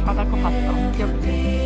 바닥 거 봤어. 귀엽지?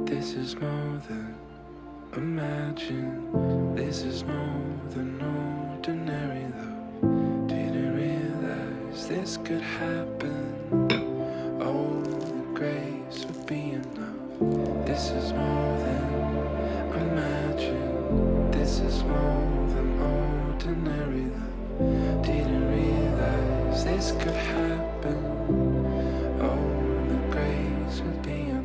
This is more than imagine. This is more than ordinary though. Didn't realize this could happen. Oh, the grace would be enough. This is more than imagine. This is more than ordinary though. Didn't realize this could happen. Oh, the grace would be enough.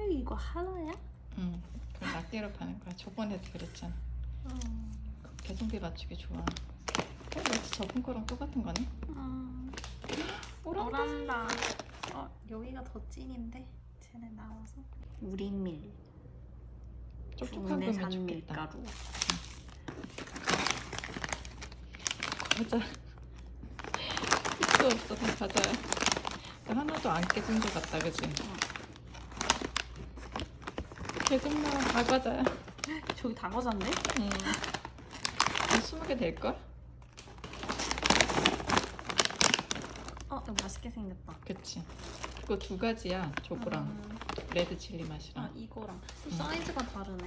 이거 하나야? 응, 그 낱개로 파는 거야. 저번에도 그랬잖아. 그 배송비 맞추기 좋아. 마치 저번 거랑 똑같은 거네? 오란다. 여기가 더 찐인데? 쟤네 나와서 우리밀 촉촉한 거면 좋겠다. 가루. 과자 끝도 없어. 다 과자야. 하나도 안 깨진 것 같다, 그치? 개금만 다 과자야. 저기 다 과자인데? 응. 20개 될걸? 이거 맛있게 생겼다. 그치. 그거 두 가지야. 저거랑 레드 칠리 맛이랑. 이거랑 또 사이즈가 다르네.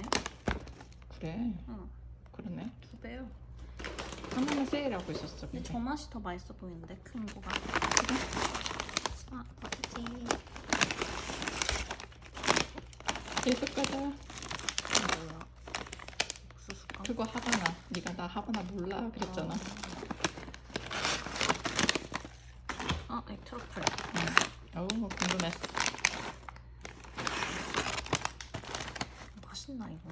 그래. 응. 그러네. 2배요. 하나만 세일하고 있었어. 근데 저 맛이 더 맛있어 보이는데, 큰 거가. 맛있지. 계속 가자. 뭐야? 옥수수가? 그거 하바나. 네가 나 하바나 몰라 그랬잖아. 이 트러플. 어우 궁금했어. 맛있나 이거?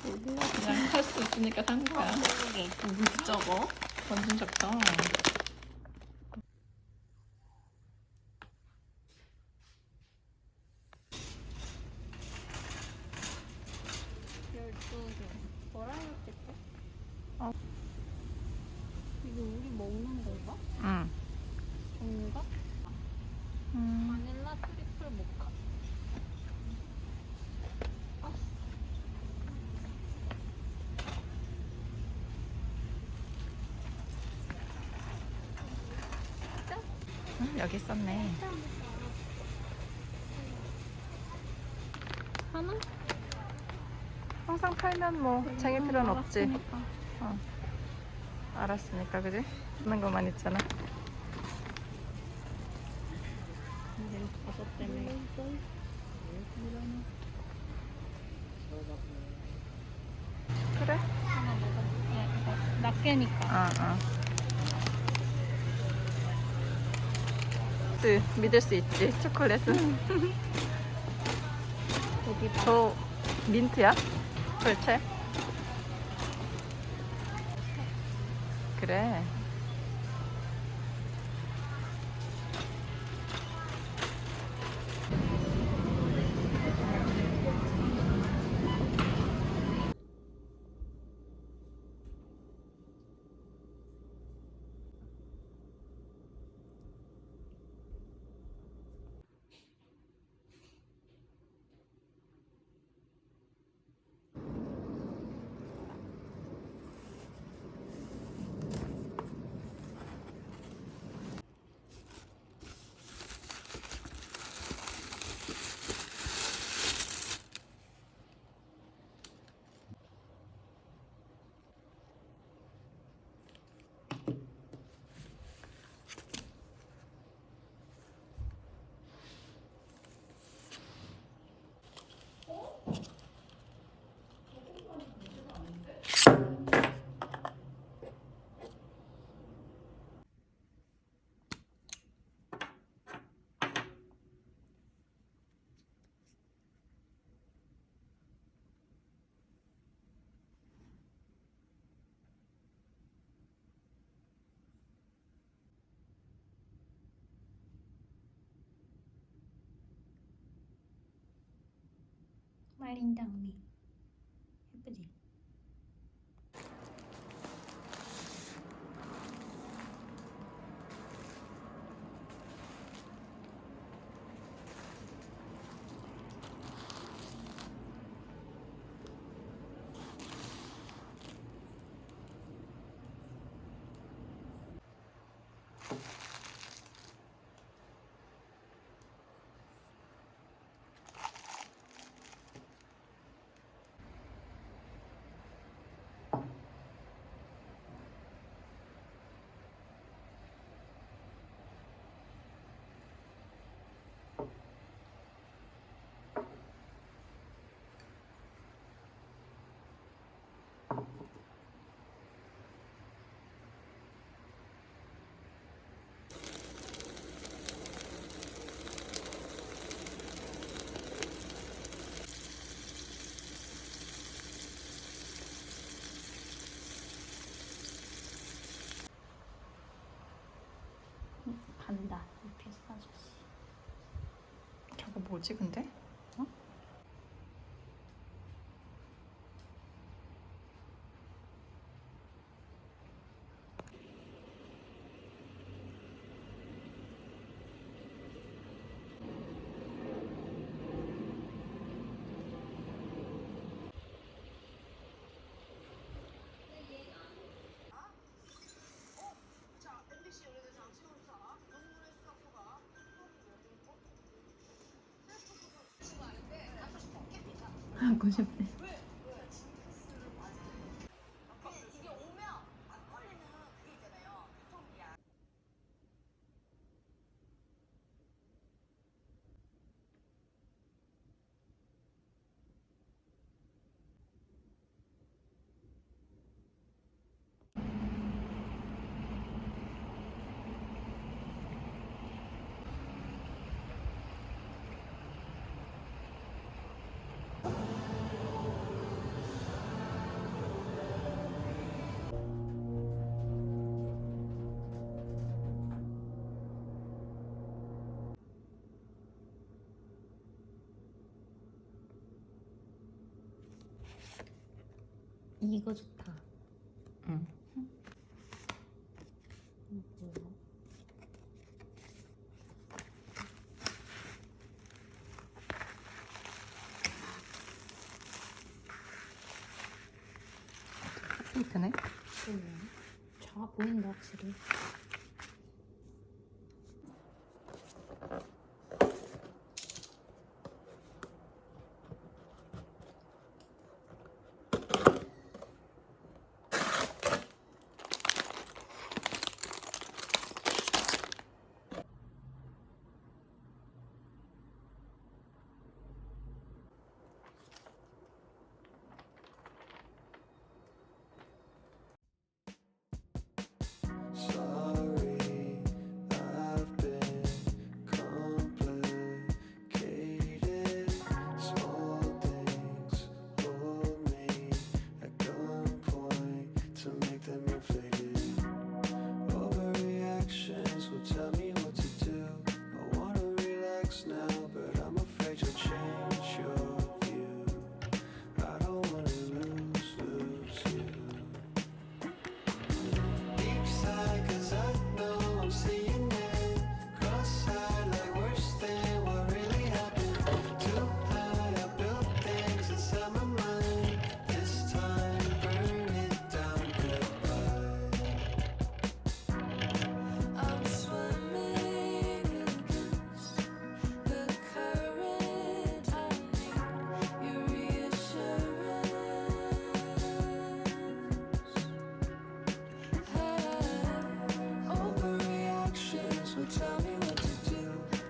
몰라 그냥 살 수 있으니까 산 거야. 이게 누구 저거? 완전 작다. 뭐라고 찍어? 어. 이게 우리 먹는 건가? 응. 종류가? 바닐라 트리플 모카. 여기 있었네. 하나? 항상 팔면 뭐 챙길 필요는 없지. 알았으니까. 알았으니까 그지? 쓰는 것만 있잖아. 근데 버섯 때문에. 그래? 하나 먹어. 이거 낱개니까. 믿을 수 있지. 초콜릿은. 여기 봐. 저 민트야? 돌체? 그래. 말린 장미. 예쁘지? 간다. 이 비싸 아저씨. 저거 뭐지 근데? 하고 싶대. 이거 좋다. 응. 뭐야? 핫핑크네. 작아 보인다 확실히. Sorry, I've been complicated. Small things hold me at gunpoint to make them inflated. Overreactions will tell me what to do. I wanna relax now, but I'm afraid you'll change your view. I don't wanna lose you. Deep side, 'cause I know I'm seeing it. Cross-eyed, like worse than what really happened. Too high, I built things inside my mind. This time, burn it down, goodbye. I'm swimming against the current. I need your reassurance. Overreactions will tell me what to do.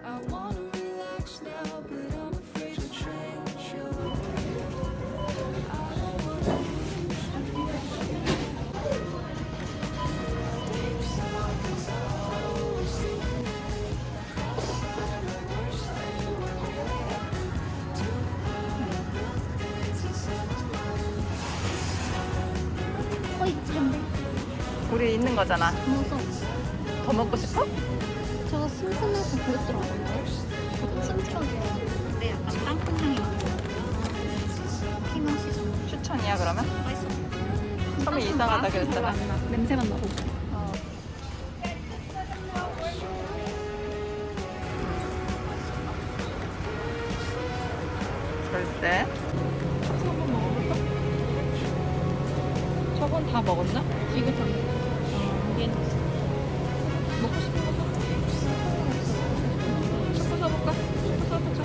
I wanna relax now, but I'm afraid to change your view. I don't wanna lose you. Deep south, 'cause I know I'm seeing it. Cross-eyed, like worse than what really happened. Too high, I built things inside my mind. 어이 귀엽네. 우리 있는 거잖아. 무서워. 더 먹고 싶어? 저거 슴슴해서 그릇 들어가는데? 찜쪽이야. 근데 약간 땅콩향이 나고 피맛이잖아. 추천이야 그러면? 맛있어. 처음에 이상하다 그랬잖아. 냄새만 나고. 글쎄. 저건 다 먹었나? 이거 다 이게 먹고 싶은 거 사. 초코 사볼까? 초코 사보자.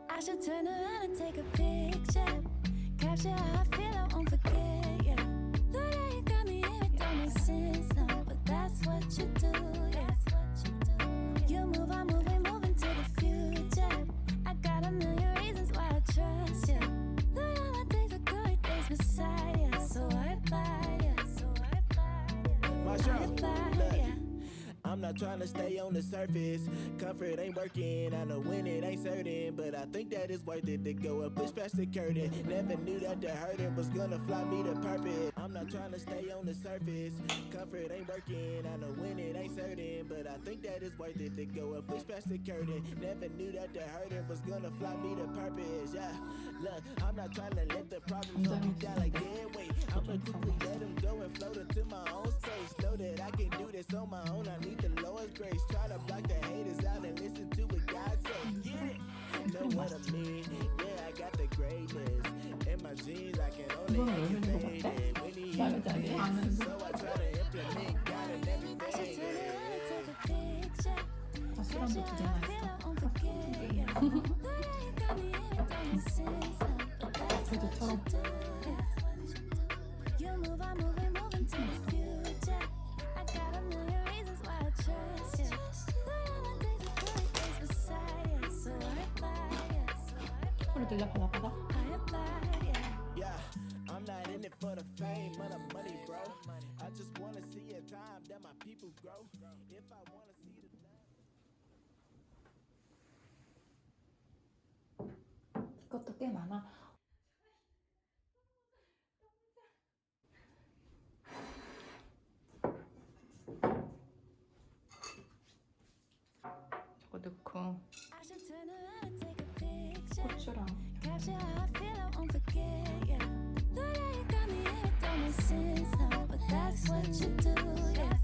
I should turn around and take a picture. Capture how I feel, I won't forget, yeah. The way you got me in it don't make sense, no. But that's what you do, yeah. You move, I move, we move into the future. I got a million reasons why I trust you. The way my days are good, days beside you. So I buy you, My I show. buy you. I'm not trying to stay on the surface. Comfort ain't working. I know when it ain't certain, but I think that it's worth it to go and push past the curtain. Never knew that the hurting was gonna fly me to purpose. I'm not trying to stay on the surface. Comfort ain't working. I know when it ain't certain, but I think that it's worth it to go and push past the curtain. Never knew that the hurting was gonna fly me to purpose. Yeah, look, I'm not trying to let the problems hold me down like dead weight. I'ma quickly let them go and float into my own space. Know that I can do this on my own. I need the Lord's grace. Try to block the haters out and listen to what God say. Get it? Know what I mean? Yeah, I got the greatness in my jeans. I can only activate it when he 마음에 안 해. so I try to implement God in every I should turn day. around and take a picture. 아, 사람도 두 개나 있어. 저도처럼. You move, I move, we move into the future. I got a million reasons why I trust you. The way my days are good, days beside you. So I buy you, 소리 들려? 받아. I buy you. Yeah, I'm not in it for the fame or the money, bro. I just wanna see in time that my people grow. If I wanna 이것도 꽤 많아. 저거 넣고 I should turn around and take a picture. 고추랑 Capture how I feel, I won't forget, yeah. The way you got me in it don't make sense now, but that's what you do, yeah.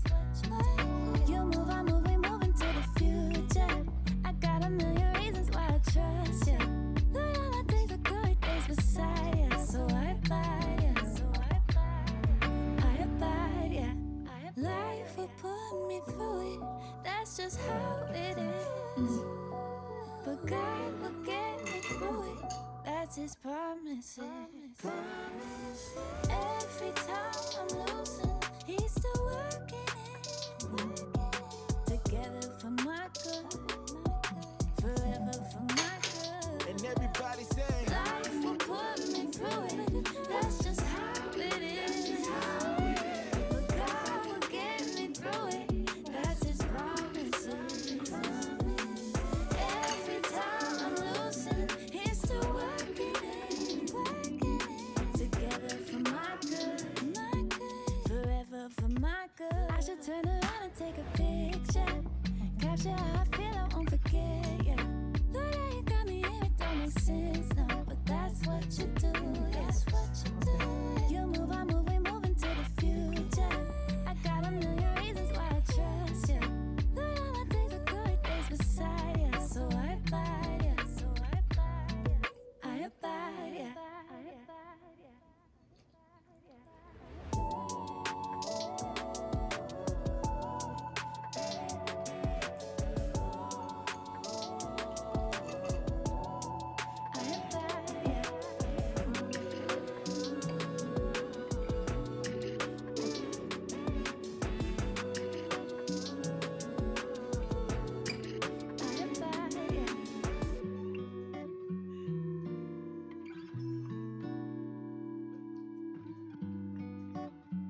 You move, I move, we move into the future. I got a million reasons why I trust you. The all my days are good days beside you, so I abide, yeah. I abide, yeah. Life will put me through it, that's just how it is. But God will get me through it, that's His promises. Every time I'm losing, He's still working it together for my good, forever for my good. And everybody say, Life will put me through it, that's just how it is. But God will get me through it, that's His promises. Every time I'm losing, He's still working it together for my good, forever for my good. I should turn around and take a picture, capture how I